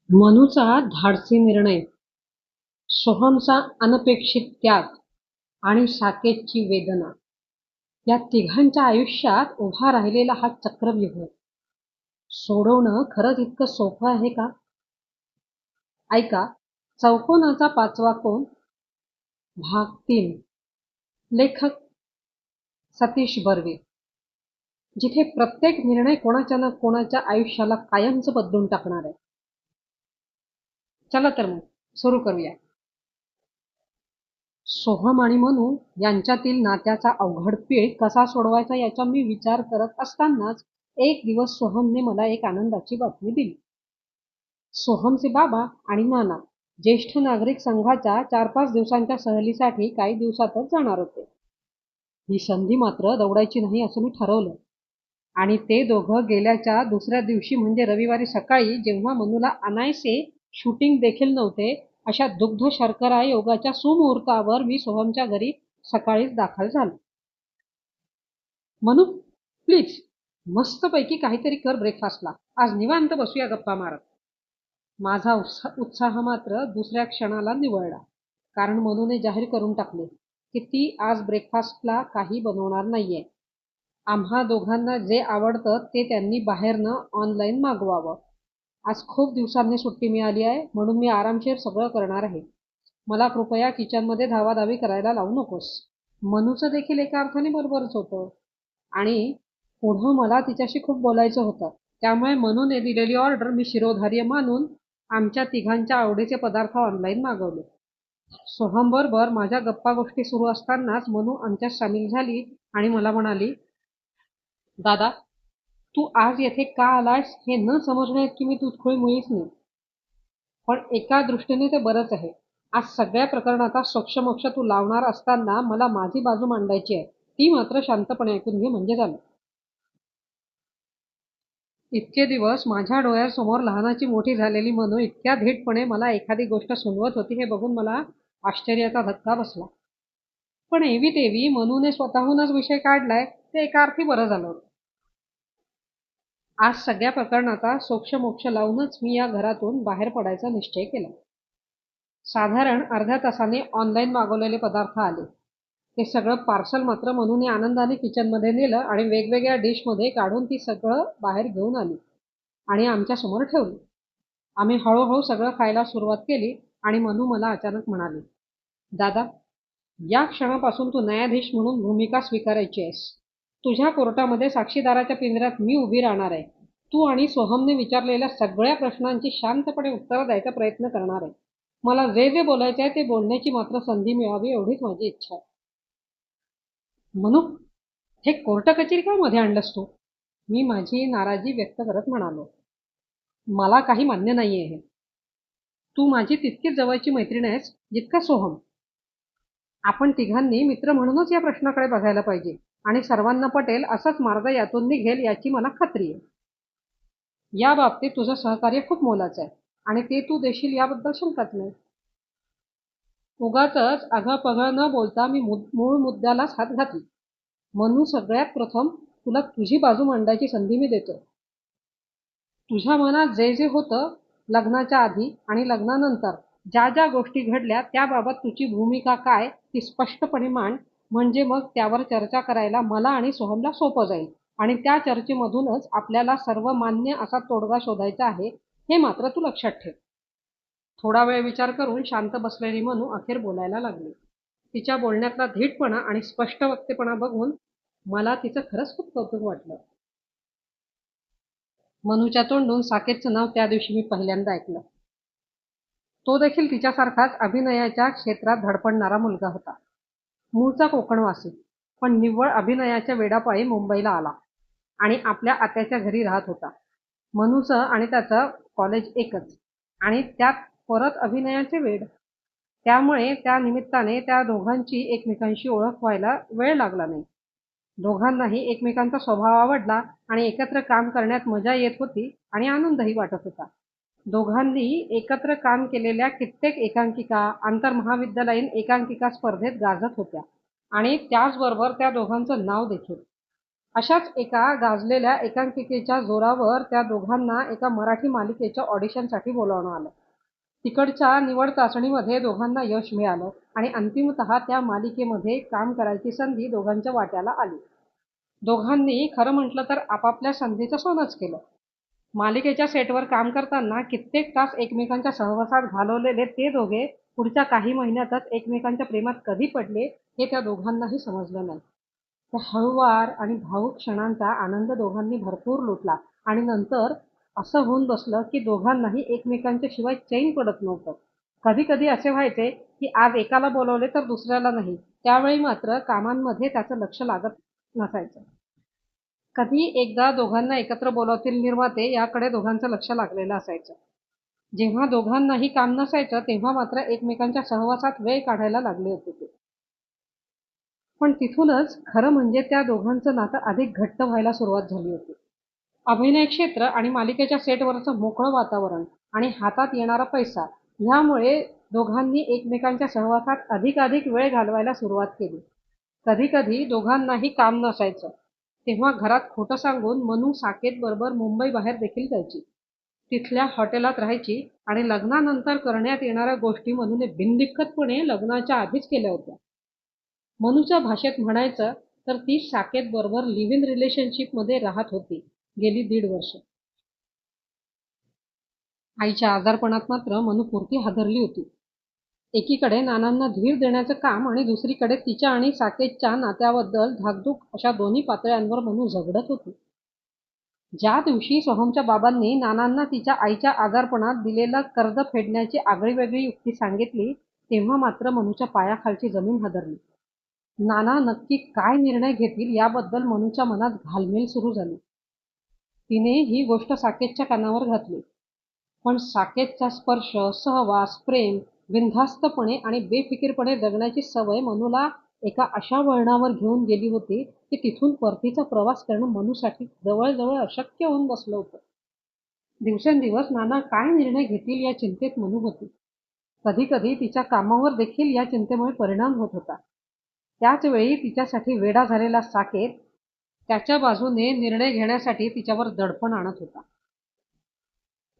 मनूचा धाडसी निर्णय, सोहमचा अनपेक्षित त्याग आणि साकेतची वेदना या तिघांच्या आयुष्यात उभा राहिलेला हा चक्रव्यूह सोडवणं खरंच इतकं सोपं आहे का? ऐका, चौकोनाचा पाचवा कोन, भाग 3. लेखक सतीश बर्वे. जिथे प्रत्येक निर्णय कोणाच्या ना कोणाच्या आयुष्याला कायमचं बदलून टाकणार आहे. चला तर मग सुरू करूया. सोहम आणि मनू यांच्यातील नात्याचा अवघड पेच कसा सोडवायचा याचा मी विचार करत असतानाच एक दिवस सोहमने मला एक आनंदाची बातमी दिली. सोहमचे बाबा आणि नाना ज्येष्ठ नागरिक संघाच्या 4-5 दिवसांच्या सहलीसाठी काही दिवसातच जाणार होते. ही संधी मात्र दवडायची नाही असं मी ठरवलं आणि ते दोघं गेल्याच्या दुसऱ्या दिवशी म्हणजे रविवारी सकाळी, जेव्हा मनूला अनायसे शूटिंग देखील नव्हते, अशा दुग्ध शर्करा योगाच्या सुमुहूर्तावर मी सोहमच्या घरी सकाळीच दाखल झालो. मनू, प्लीज मस्तपैकी काहीतरी कर ब्रेकफास्टला. आज निवांत बसूया गप्पा मारत. माझा उत्साह मात्र दुसऱ्या क्षणाला निवळला, कारण मनूने जाहीर करून टाकले की ती आज ब्रेकफास्टला काही बनवणार नाहीये. आम्हा दोघांना जे आवडतं ते त्यांनी बाहेरनं ऑनलाईन मागवावं. आज खूप दिवसांनी सुट्टी मिळाली आहे, म्हणून मी आरामशीर सगळं करणार आहे. मला कृपया किचनमध्ये धावाधावी करायला लावू नकोस. मनूचं देखील एका अर्थाने बरोबरच होतं आणि पुढं मला तिच्याशी खूप बोलायचं होतं. त्यामुळे मनूने दिलेली ऑर्डर मी शिरोधार्य मानून आमच्या तिघांच्या आवडीचे पदार्थ ऑनलाईन मागवले. सोहमबरोबर माझ्या गप्पा गोष्टी सुरू असतानाच मनू आमच्यात सामील झाली आणि मला म्हणाली, दादा, तू आज येथे का आलायस हे न समजण्याइतकी मी तुटखोळी मुळीच नाही. पण एका दृष्टीने ते बरंच आहे. आज सगळ्या प्रकरणाचा सोक्षमोक्ष तू लावणार असताना मला माझी बाजू मांडायची आहे. ती मात्र शांतपणे ऐकून घे म्हणजे झालं. इतके दिवस माझ्या डोळ्यासमोर लहानाची मोठी झालेली मनू इतक्या धीटपणे मला एखादी गोष्ट सुचवत होती हे बघून मला आश्चर्याचा धक्का बसला. पण एवी तेवी मनूने स्वतःहूनच विषय काढलाय ते एका अर्थी बरं झालं होतं. आज सगळ्या प्रकरणाचा सोक्षमोक्ष लावूनच मी या घरातून बाहेर पडायचा निश्चय केला. साधारण अर्ध्या तासाने ऑनलाईन मागवलेले पदार्थ आले. ते सगळं पार्सल मात्र मनूने आनंदाने किचनमध्ये नेलं आणि वेगवेगळ्या डिशमध्ये काढून ती सगळं बाहेर घेऊन आली आणि आमच्यासमोर ठेवली. आम्ही हळूहळू सगळं खायला सुरुवात केली आणि मनू मला अचानक म्हणाली, दादा, या क्षणापासून तू न्यायाधीश म्हणून भूमिका स्वीकारायची आहेस. तुझ्या कोर्टामध्ये साक्षीदाराच्या पिंजऱ्यात मी उभी राहणार आहे. तू आणि सोहमने विचारलेल्या सगळ्या प्रश्नांची शांतपणे उत्तरं द्यायचा प्रयत्न करणार आहे. मला जे जे बोलायचे आहे ते बोलण्याची मात्र संधी मिळावी एवढीच माझी इच्छा आहे. म्हणू, हे कोर्ट कचेरी काय मध्ये आणलंस तू? मी माझी नाराजी व्यक्त करत म्हणालो. मला काही मान्य नाहीये हे. तू माझी तितकीच जवळची मैत्रीण आहेस जितका सोहम. आपण तिघांनी मित्र म्हणूनच या प्रश्नाकडे बघायला पाहिजे आणि सर्वांना पटेल असंच मार्ग यातून निघेल याची मला खात्री आहे. या बाबतीत तुझं सहकार्य खूप मोलाचं आहे आणि ते तू देशील याबद्दल शंकाच नाही. उगाचच अघापघा न बोलता मी मूळ मुद्द्यालाच हात घातली. म्हणून सगळ्यात प्रथम तुला तुझी बाजू मांडायची संधी मी देतोय. तुझ्या मनात जे जे होतं लग्नाच्या आधी आणि लग्नानंतर ज्या ज्या गोष्टी घडल्या त्याबाबत तुझी भूमिका काय ती स्पष्टपणे मांड, म्हणजे मग त्यावर चर्चा करायला मला आणि सोहमला सोपं जाईल आणि त्या चर्चेमधूनच आपल्याला सर्व मान्य असा तोडगा शोधायचा आहे हे मात्र तू लक्षात ठेव. थोडा वेळ विचार करून शांत बसलेली मनू अखेर बोलायला लागली. तिच्या बोलण्यातला धीटपणा आणि स्पष्ट वक्तेपणा बघून मला तिचं खरंच खूप कौतुक वाटलं. मनूच्या तोंडून साकेतचं नाव त्या दिवशी मी पहिल्यांदा ऐकलं. तो देखील तिच्यासारखाच अभिनयाच्या क्षेत्रात धडपडणारा मुलगा होता. मूळचा कोकणवासी, पण निव्वळ अभिनयाच्या वेडापायी मुंबईला आला आणि आपल्या आत्याच्या घरी राहत होता. मनूचं आणि त्याचं कॉलेज एकच आणि त्यात परत अभिनयाचे वेड. त्यामुळे त्या निमित्ताने त्या दोघांची एकमेकांशी ओळख व्हायला वेळ लागला नाही. दोघांनाही एकमेकांचा स्वभाव आवडला आणि एकत्र काम करण्यात मजा येत होती आणि आनंदही वाटत होता. दोघांनी एकत्र काम केलेल्या कित्येक एकांकिका आंतरमहाविद्यालयीन एकांकिका स्पर्धेत गाजत होत्या आणि त्याचबरोबर त्या दोघांचं नाव देखील. अशाच एका गाजलेल्या एकांकिकेच्या जोरावर त्या दोघांना एका मराठी मालिकेच्या ऑडिशनसाठी बोलावणं आलं. तिकडच्या निवड चाचणीमध्ये दोघांना यश मिळालं आणि अंतिमतः त्या मालिकेमध्ये काम करायची संधी दोघांच्या वाट्याला आली. दोघांनी खरं म्हटलं तर आपापल्या संधीचं सोनंच केलं. मालिकेच्या सेटवर काम करताना कित्येक तास एकमेकांच्या सहवासात घालवलेले ते दोघे पुढच्या काही महिन्यातच एकमेकांच्या प्रेमात कधी पडले हे त्या दोघांनाही समजलं नाही. त्या हळूवार आणि भावूक क्षणांचा आनंद दोघांनी भरपूर लुटला आणि नंतर असं होऊन बसलं की दोघांनाही एकमेकांच्या शिवाय चैन पडत नव्हतं. कधी कधी असे व्हायचे की आज एकाला बोलवले तर दुसऱ्याला नाही. त्यावेळी मात्र कामांमध्ये त्याचं लक्ष लागत नसायचं. कधी एकदा दोघांना एकत्र बोलावतील निर्माते याकडे दोघांचं लक्ष लागलेलं असायचं. जेव्हा दोघांनाही काम नसायचं तेव्हा मात्र एकमेकांच्या सहवासात वेळ काढायला लागले होते ते. पण तिथूनच खरं म्हणजे त्या दोघांचं नातं अधिक घट्ट व्हायला सुरुवात झाली होती. अभिनय क्षेत्र आणि मालिकेच्या सेटवरचं मोकळं वातावरण आणि हातात येणारा पैसा ह्यामुळे दोघांनी एकमेकांच्या सहवासात अधिकाधिक वेळ घालवायला सुरुवात केली. कधी-कधी दोघांनाही काम नसायचं. तेव्हा घरात खोटं सांगून मनू साकेतबरोबर मुंबईबाहेर देखील जायची. तिथल्या हॉटेलात राहायची आणि लग्नानंतर करण्यात येणाऱ्या गोष्टी मनूने बिनदिक्कतपणे लग्नाच्या आधीच केल्या होत्या. मनूच्या भाषेत म्हणायचं तर ती साकेतबरोबर लिव्ह इन रिलेशनशिपमध्ये राहत होती गेली 1.5 वर्ष. आईच्या आजारपणात मात्र मनू पुरती हादरली होती. एकीकडे नानांना धीर देण्याचं काम आणि दुसरीकडे तिच्या आणि साकेतच्या नात्याबद्दल धाकधूक अशा दोन्ही पातळ्यांवर मनू झगडत होती. ज्या दिवशी सोहमच्या बाबांनी नानांना तिच्या आईच्या आजारपणात दिलेलं कर्ज फेडण्याची आगळीवेगळी युक्ती सांगितली तेव्हा मात्र मनूच्या पायाखालची जमीन हादरली. नाना नक्की काय निर्णय घेतील याबद्दल मनूच्या मनात घालमेल सुरू झाली. तिने ही गोष्ट साकेतच्या कानावर घातली. पण साकेतचा स्पर्श, सहवास, प्रेम, बिनधास्तपणे आणि बेफिकीरपणे जगण्याची सवय मनूला एका अशा वळणावर घेऊन गेली होती की तिथून परतीचा प्रवास करणं मनूसाठी जवळजवळ अशक्य होऊन बसलं होतं. दिवसेंदिवस नाना काय निर्णय घेतील या चिंतेत मनू होती. कधी-कधी तिच्या कामावर देखील या चिंतेमुळे परिणाम होत होता. त्याच वेळी तिच्यासाठी वेडा झालेला साकेत त्याच्या बाजूने निर्णय घेण्यासाठी तिच्यावर दडपण आणत होता.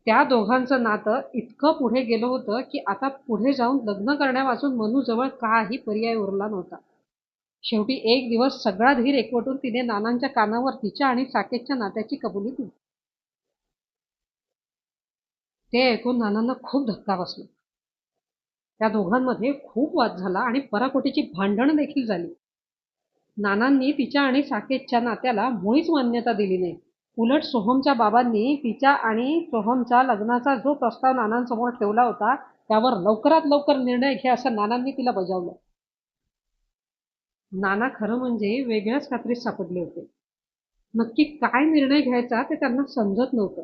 त्या दोघांचं नातं इतकं पुढे गेलं होतं की आता पुढे जाऊन लग्न करण्यावाचून मनूजवळ काही पर्याय उरला नव्हता. शेवटी एक दिवस सगळा धीर एकवटून तिने नानांच्या कानावर तिच्या आणि साकेतच्या नात्याची कबुली दिली. ते ऐकून नानांना खूप धक्का बसला. त्या दोघांमध्ये खूप वाद झाला आणि पराकोटीची भांडणं देखील झाली. नानांनी तिच्या आणि साकेतच्या नात्याला मुळीच मान्यता दिली नाही. उलट सोहमच्या बाबांनी तिच्या आणि सोहमच्या लग्नाचा जो प्रस्ताव नानांसमोर ठेवला होता त्यावर लवकरात लवकर निर्णय घे असं नानांनी तिला बजावलं. नाना खरं म्हणजे वेगळ्याच कात्रीत सापडले होते. नक्की काय निर्णय घ्यायचा ते त्यांना समजत नव्हतं.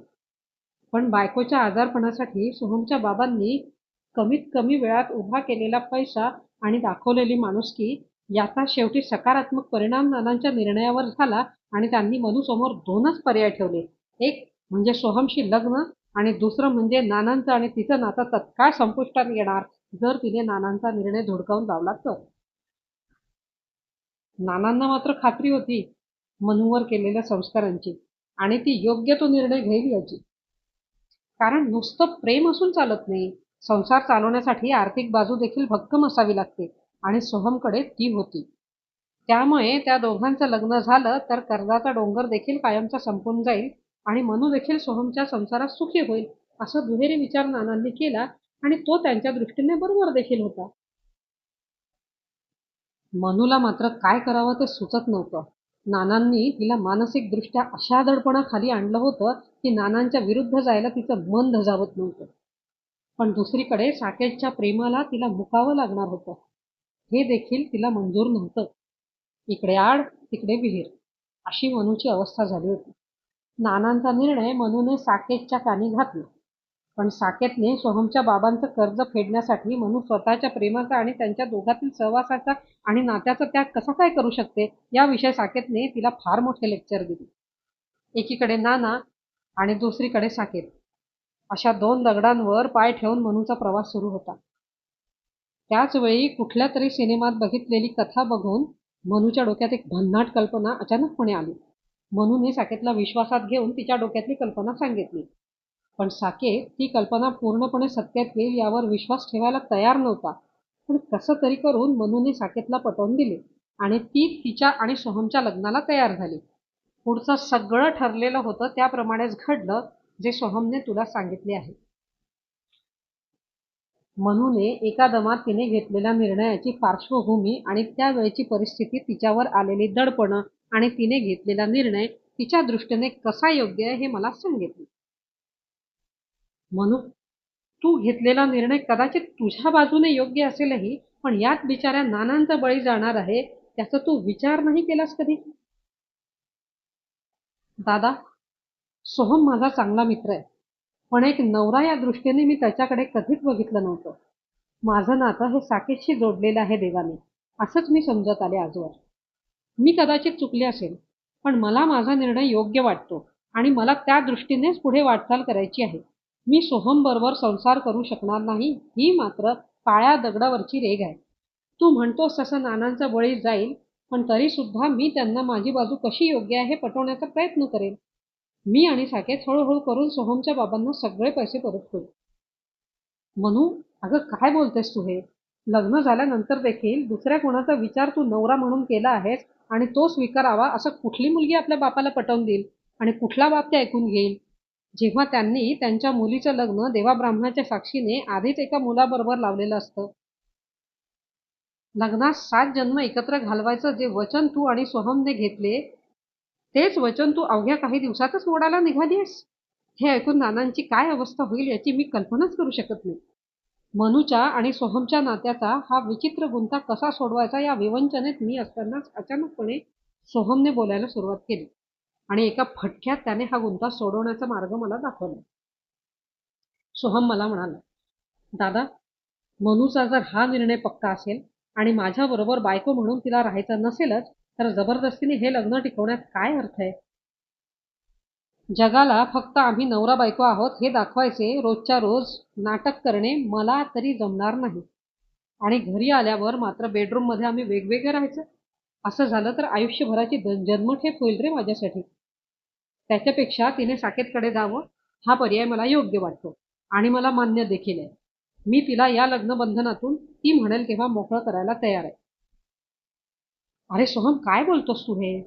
पण बायकोच्या आजारपणासाठी सोहमच्या बाबांनी कमीत कमी वेळात उभा केलेला पैसा आणि दाखवलेली माणुसकी याचा शेवटी सकारात्मक परिणाम नानांच्या निर्णयावर झाला आणि त्यांनी मनूसमोर 2च पर्याय ठेवले. एक म्हणजे सोहमशी लग्न आणि दुसरं म्हणजे नानांचं आणि तिचं नातं तत्काळ संपुष्टात येणार जर तिने नानांचा निर्णय धुडकावून लावला तर. नानांना मात्र खात्री होती मनूवर केलेल्या संस्कारांची आणि ती योग्य तो निर्णय घेईल याची. कारण नुसतं प्रेम असून चालत नाही. संसार चालवण्यासाठी आर्थिक बाजू देखील भक्कम असावी लागते आणि सोहमकडे ती होती. त्यामुळे त्या दोघांचं लग्न झालं तर कर्जाचा डोंगर देखील कायमचा संपून जाईल आणि मनू देखील सोहमच्या संसारात सुखी होईल असा दुहेरी विचार नानांनी केला आणि तो त्यांच्या दृष्टीने बरोबर देखील होता. मनूला मात्र काय करावं ते सुचत नव्हतं. नानांनी तिला मानसिकदृष्ट्या अशा दडपणाखाली आणलं होतं की नानांच्या विरुद्ध जायला तिचं मन धजावत नव्हतं. पण दुसरीकडे साकेतच्या प्रेमाला तिला मुकावं लागणार होतं. हे देखील तिला मंजूर नव्हतं. इकडे आड तिकडे विहीर अशी मनूची अवस्था झाली होती. नानांचा निर्णय मनूने साकेतच्या कानी घातला. पण साकेतने सोहमच्या बाबांचं कर्ज फेडण्यासाठी मनू स्वतःच्या प्रेमाचा आणि त्यांच्या दोघांतील सहवासाचा आणि नात्याचा त्याग कसा काय करू शकते याविषयी साकेतने तिला फार मोठे लेक्चर दिले. एकीकडे नाना आणि दुसरीकडे साकेत अशा 2 दगडांवर पाय ठेवून मनूचा प्रवास सुरू होता. त्याच वेळी कुठल्या तरी सिनेमात बघितलेली कथा बघून मनूच्या डोक्यात एक भन्नाट कल्पना अचानकपणे आली. मनूने साकेतला विश्वासात घेऊन तिच्या डोक्यातली कल्पना सांगितली. पण साकेत ती कल्पना पूर्णपणे सत्यात येईल यावर विश्वास ठेवायला तयार नव्हता. पण कसं तरी करून मनूने साकेतला पटवून दिले आणि ती तिच्या आणि सोहमच्या लग्नाला तयार झाली. पुढचं सगळं ठरलेलं होतं त्याप्रमाणेच घडलं, जे सोहमने तुला सांगितले आहे. मनूने एका दमात तिने घेतलेल्या निर्णयाची पार्श्वभूमी आणि त्यावेळची परिस्थिती, तिच्यावर आलेली दडपणं आणि तिने घेतलेला निर्णय तिच्या दृष्टीने कसा योग्य आहे हे मला सांगितले. मनू, तू घेतलेला निर्णय कदाचित तुझ्या बाजूने योग्य असेलही, पण यात बिचाऱ्या नानांचा बळी जाणार आहे, त्याचा तू विचार नाही केलास कधी? दादा, सोहम माझा चांगला मित्र आहे, पण एक नवरा या दृष्टीने मी त्याच्याकडे कधीच बघितलं नव्हतं. माझं नातं हे साकेतशी जोडलेलं आहे देवाने, असंच मी समजत आले आजवर. मी कदाचित चुकले असेल, पण मला माझा निर्णय योग्य वाटतो आणि मला त्या दृष्टीनेच पुढे वाटचाल करायची आहे. मी सोहम बरोबर संसार करू शकणार नाही, ही मात्र काळ्या दगडावरची रेघ आहे. तू म्हणतोस तसं नानांचा बळी जाईल, पण तरी सुद्धा मी त्यांना माझी बाजू कशी योग्य आहे हे पटवण्याचा प्रयत्न करेन. मी आणि साकेत हळूहळू करून सोहमच्या बाबांना सगळे पैसे परत करू. म्हणू, अगं काय बोलतेस तू हे? लग्न झाल्यानंतर देखील दुसऱ्या कोणाचा विचार तू नवरा म्हणून केला आहेस आणि तो स्वीकारावा असं कुठली मुलगी आपल्या बापाला पटवून देईल आणि कुठला बाप ते ऐकून घेईल? जेव्हा त्यांनी त्यांच्या मुलीचं लग्न देवा ब्राह्मणाच्या साक्षीने आधीच एका मुलाबरोबर लावलेलं असतं. लग्नात 7 जन्म एकत्र घालवायचं जे वचन तू आणि सोहमने घेतले, तेच वचन तू अवघ्या काही दिवसातच मोडायला निघालीस. हे ऐकून नानांची काय अवस्था होईल याची मी कल्पनाच करू शकत नाही. मनूच्या आणि सोहमच्या नात्याचा हा विचित्र गुंता कसा सोडवायचा या विवंचनेत मी असतानाच अचानकपणे सोहमने बोलायला सुरुवात केली आणि एका फटक्यात त्याने हा गुंता सोडवण्याचा मार्ग मला दाखवला. सोहम मला म्हणाला, दादा, मनूचा जर हा निर्णय पक्का असेल आणि माझ्याबरोबर बायको म्हणून तिला राहायचं नसेलच, तर जबरदस्तीने हे लग्न टिकवण्यात काय अर्थ आहे? जगाला फक्त आम्ही नवरा बायको आहोत हे दाखवायचे रोजच्या रोज नाटक करणे मला तरी जमणार नाही. आणि घरी आल्यावर मात्र बेडरूममध्ये आम्ही वेगवेगळे राहायचं. असं झालं तर आयुष्यभराची जन्मठेप होईल रे माझ्यासाठी. त्याच्यापेक्षा तिने साकेतकडे जावं, हा पर्याय मला योग्य वाटतो आणि मला मान्य देखील आहे. मी तिला या लग्नबंधनातून ती म्हणेल तेव्हा मोकळं करायला तयार आहे. अरे सोहम, काय बोलतोस तू हे?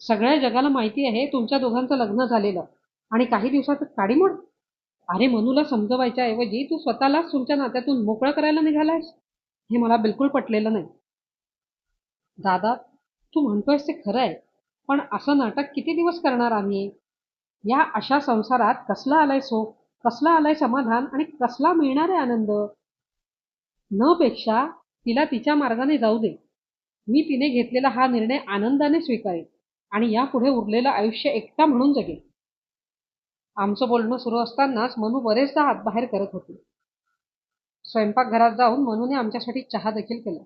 सगळ्या जगाला माहिती आहे तुमच्या दोघांचं लग्न झालेलं आणि काही दिवसातच काडीमोड. अरे मनूला समजवायच्या ऐवजी तू स्वतःलाच तुमच्या नात्यातून मोकळं करायला निघालायस. हे मला बिलकुल पटलेलं नाही. दादा, तू म्हणतोयस ते खरं आहे, पण असं नाटक किती दिवस करणार आम्ही? या अशा संसारात कसला आलाय सुख, कसला आलाय समाधान आणि कसला मिळणार आहे आनंद? न पेक्षा तिला तिच्या मार्गाने जाऊ दे. मी तिने घेतलेला हा निर्णय आनंदाने स्वीकारेन आणि यापुढे उरलेलं आयुष्य एकटा म्हणून जगेन. आमचं बोलणं सुरू असतानाच मनू बरेचदा हातबाहेर करत होती. स्वयंपाकघरात जाऊन मनूने आमच्यासाठी चहा देखील केला.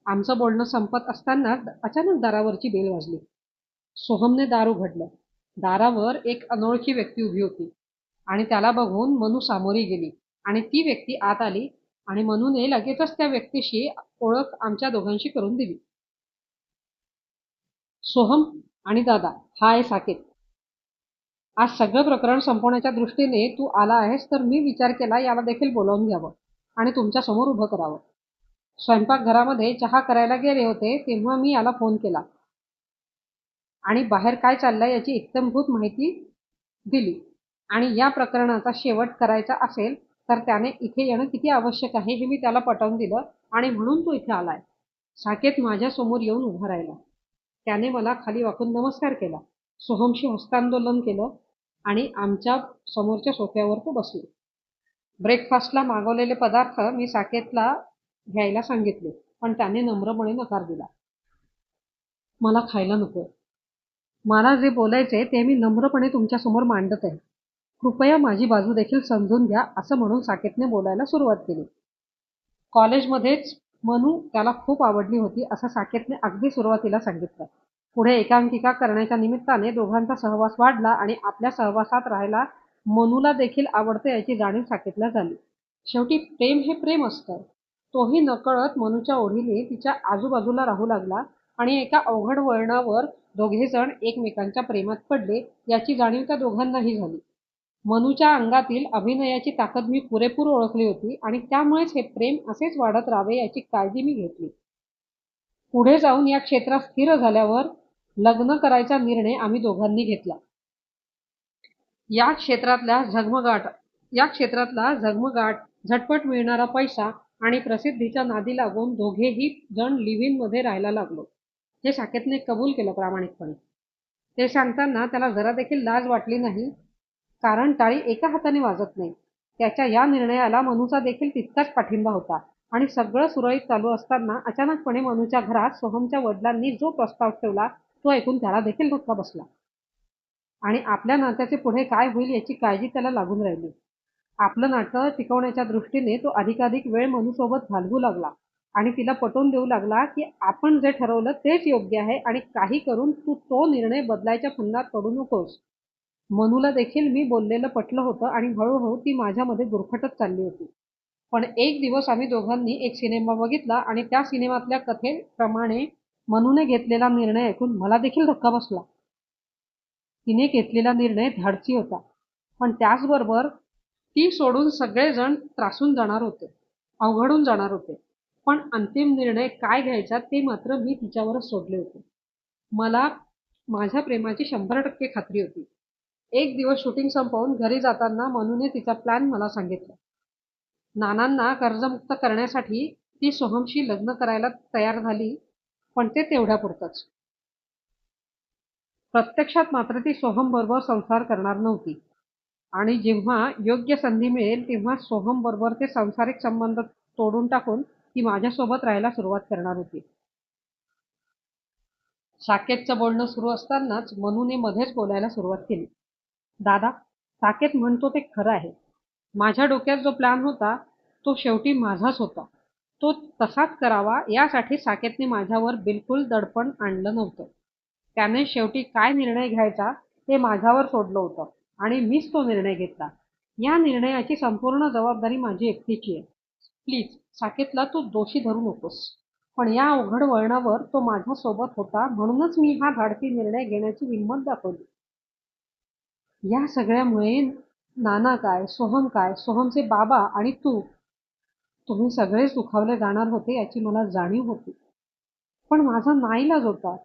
आमचं बोलणं संपत असतानाच अचानक दारावरची बेल वाजली. सोहमने दार उघडलं. दारावर एक अनोळखी व्यक्ती उभी होती आणि त्याला बघून मनू सामोरी गेली आणि ती व्यक्ती आत आली आणि मनूने लगेचच त्या व्यक्तीशी ओळख आमच्या दोघांशी करून दिली. सोहम आणि दादा, हा आहे साकेत. आज सगळं प्रकरण संपवण्याच्या दृष्टीने तू आला आहेस, तर मी विचार केला याला देखील बोलावून घ्यावं आणि तुमच्या समोर उभं करावं. स्वयंपाकघरामध्ये चहा करायला गेले होते तेव्हा मी याला फोन केला आणि बाहेर काय चाललंय याची इत्थंभूत माहिती दिली आणि या प्रकरणाचा शेवट करायचा असेल तर त्याने इथे येणं किती आवश्यक आहे हे मी त्याला पटवून दिलं आणि म्हणून तो इथे आलाय. साकेत माझ्यासमोर येऊन उभा राहिला. त्याने मला खाली वाकून नमस्कार केला, सोहमशी हस्तांदोलन केलं आणि आमच्या समोरच्या सोफ्यावर तो बसले. ब्रेकफास्टला मागवलेले पदार्थ मी साकेतला घ्यायला सांगितले, पण त्याने नम्रपणे नकार दिला. मला खायला नको. मला जे बोलायचे ते मी नम्रपणे तुमच्यासमोर मांडत आहे. कृपया माझी बाजू देखील समजून घ्या, असं म्हणून साकेतने बोलायला सुरुवात केली. कॉलेजमध्येच मनू त्याला खूप आवडली होती असं साकेतने अगदी सुरुवातीला सांगितलं. पुढे एकांकिका करण्याच्या निमित्ताने दोघांचा सहवास वाढला आणि आपल्या सहवासात राहायला मनूला देखील आवडतं याची जाणीव साकेतला झाली. शेवटी प्रेम हे प्रेम असतं. तोही नकळत मनूच्या ओढीने तिच्या आजूबाजूला राहू लागला आणि एका अवघड वळणावर दोघेजण एकमेकांच्या प्रेमात पडले याची जाणीव त्या दोघांनाही झाली. मनूच्या अंगातील अभिनयाची ताकद मी पुरेपूर ओळखली होती आणि त्यामुळेच हे प्रेम असेच वाढत राहावे याची काळजी मी घेतली. पुढे जाऊन या क्षेत्रात स्थिर झाल्यावर लग्न करायचा निर्णय आम्ही दोघांनी घेतला. या क्षेत्रातल्या झगमगाट या क्षेत्रातला झगमगाट, झटपट मिळणारा पैसा आणि प्रसिद्धीच्या नादी लागून दोघेही जण लिव्ह इन मध्ये राहायला लागलो. हे साकेतने कबूल केलं प्रामाणिकपणे. ते सांगताना त्याला जरा देखील लाज वाटली नाही, कारण टाळी एका हाताने वाजत नाही. त्याच्या या निर्णयाला मनूचा देखील तितकाच पाठिंबा होता आणि सगळं सुरळीत चालू असताना अचानकपणे मनूच्या घरात सोहमच्या वडिलांनी जो प्रस्ताव ठेवला तो ऐकून त्याला देखील धक्का बसला. आणि आपल्या नात्याचे पुढे काय होईल याची काळजी त्याला लागून राहिली. आपलं नातं टिकवण्याच्या दृष्टीने तो अधिकाधिक वेळ मनूसोबत घालवू लागला आणि तिला पटवून देऊ लागला की आपण जे ठरवलं तेच योग्य आहे आणि काही करून तू तो निर्णय बदलायच्या फंदात पडू नकोस. मनूला देखील मी बोललेलं पटलं होतं आणि हळूहळू ती माझ्यामध्ये गुरफटत चालली होती. पण एक दिवस आम्ही दोघांनी एक सिनेमा बघितला आणि त्या सिनेमातल्या कथेप्रमाणे मनूने घेतलेला निर्णय ऐकून मला देखील धक्का बसला. तिने घेतलेला निर्णय धाडसी होता, पण त्याचबरोबर ती सोडून सगळेजण त्रासून जाणार होते, अवघडून जाणार होते. पण अंतिम निर्णय काय घ्यायचा ते मात्र मी तिच्यावरच सोडले होते. मला माझ्या प्रेमाची 100% खात्री होती. एक दिवस शूटिंग संपवून घरी जाताना मनूने तिचा प्लॅन मला सांगितला. नानांना कर्जमुक्त करण्यासाठी ती सोहमशी लग्न करायला तयार झाली, पण ते तेवढ्यापुरतंच. प्रत्यक्षात मात्र ती सोहमबरोबर संसार करणार नव्हती आणि जेव्हा योग्य संधी मिळेल तेव्हा सोहमबरोबर ते सांसारिक संबंध तोडून टाकून ती माझ्यासोबत राहायला सुरुवात करणार होती. साकेतचं बोलणं सुरू असतानाच मनूने मध्येच बोलायला सुरुवात केली. दादा, साकेत म्हणतो ते खरं आहे. माझ्या डोक्यात जो प्लॅन होता तो शेवटी माझाच होता. तो तसाच करावा यासाठी साकेतने माझ्यावर बिलकुल दडपण आणलं नव्हतं. त्याने शेवटी काय निर्णय घ्यायचा ते माझ्यावर सोडलं होतं आणि मीच तो निर्णय घेतला. या निर्णयाची संपूर्ण जबाबदारी माझी एकटीची आहे. प्लीज साकेतला तू दोषी धरू नकोस. पण या अवघड वळणावर तो माझ्या सोबत होता म्हणूनच मी हा धाडसी निर्णय घेण्याची हिंमत दाखवली. या सगळ्यामुळे नाना काय, सोहम काय, सोहमचे बाबा आणि तुम्ही सगळेच दुखावले जाणार होते याची मला जाणीव होती. पण माझा नाईलाज होता.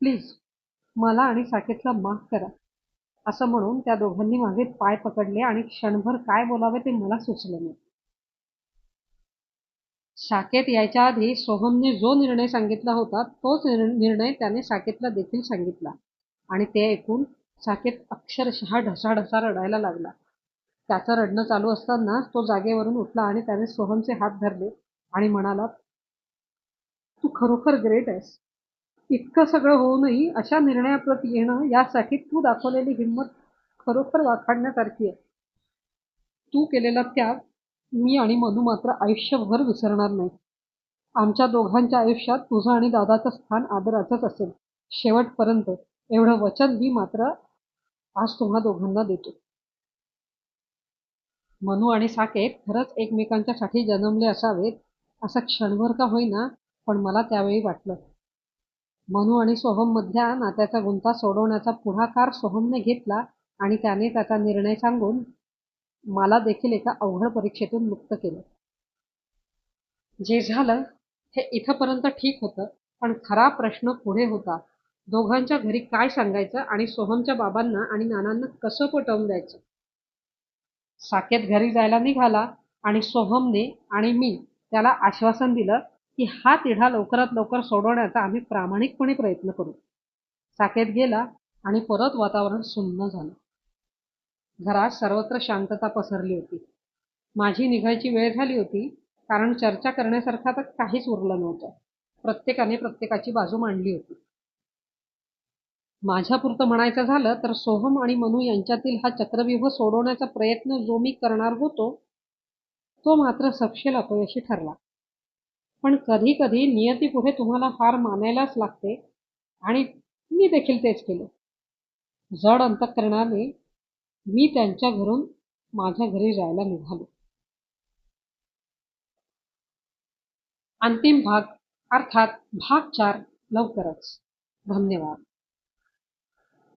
प्लीज मला आणि साकेतला माफ करा. असं म्हणून त्या दोघांनी माझे पाय पकडले आणि क्षणभर काय बोलावे ते मला सुचलं नाही. साकेत यायच्या आधी सोहमने जो निर्णय सांगितला होता तोच निर्णय त्याने साकेतला देखील सांगितला आणि ते ऐकून साकेत अक्षरशः ढसाढसा रडायला लागला. त्याचं रडणं चालू असताना तो जागेवरून उठला आणि त्याने सोहमचे हात धरले आणि म्हणाला, तू खरोखर ग्रेट आहेस. इतकं सगळं होऊनही अशा निर्णयाप्रती येणं यासाठी तू दाखवलेली हिंमत खरोखर वाखाणण्यासारखी आहे. तू केलेला त्याग मी आणि मनू मात्र आयुष्यभर विसरणार नाही. आमच्या दोघांच्या आयुष्यात तुझं आणि दादाचं स्थान आदराचंच असेल. शेवटपर्यंत एवढं वचन मी मात्र आज तुम्हा दोघांना देतो. मनू आणि साकेत खरंच एकमेकांच्यासाठी जन्मले असावेत असं क्षणभर का होईना पण मला त्यावेळी वाटलं. मनू आणि सोहम मधल्या नात्याचा गुंता सोडवण्याचा पुढाकार सोहमने घेतला आणि त्याने त्याचा निर्णय सांगून मला देखील एका अवघड परीक्षेतून मुक्त केलं. जे झालं हे इथपर्यंत ठीक होतं, पण खरा प्रश्न पुढे होता. दोघांच्या घरी काय सांगायचं आणि सोहमच्या बाबांना आणि नानांना कसं पटवून द्यायचं. साकेत घरी जायला निघाला आणि सोहमने आणि मी त्याला आश्वासन दिलं की हा तिढा लवकरात लवकर सोडवण्याचा आम्ही प्रामाणिकपणे प्रयत्न करू. साकेत गेला आणि परत वातावरण सुन्न झालं. घरात सर्वत्र शांतता पसरली होती. माझी निघायची वेळ झाली होती, कारण चर्चा करण्यासारखं आता काहीच उरलं नव्हतं. प्रत्येकाने प्रत्येकाची बाजू मांडली होती. माझ्यापुरतं म्हणायचं झालं तर सोहम आणि मनू यांच्यातील हा चक्रव्यूह सोडवण्याचा प्रयत्न जो मी करणार होतो तो मात्र सपशेल अपयशी ठरला. पण कधी कधी नियतीपुढे तुम्हाला हार मानायलाच लागते आणि मी देखील तेच केलं. जड अंतःकरणाने मी त्यांच्या घरून माझ्या घरी जायला निघालो. अंतिम भाग. अर्थात भाग 4 लवकरच. धन्यवाद.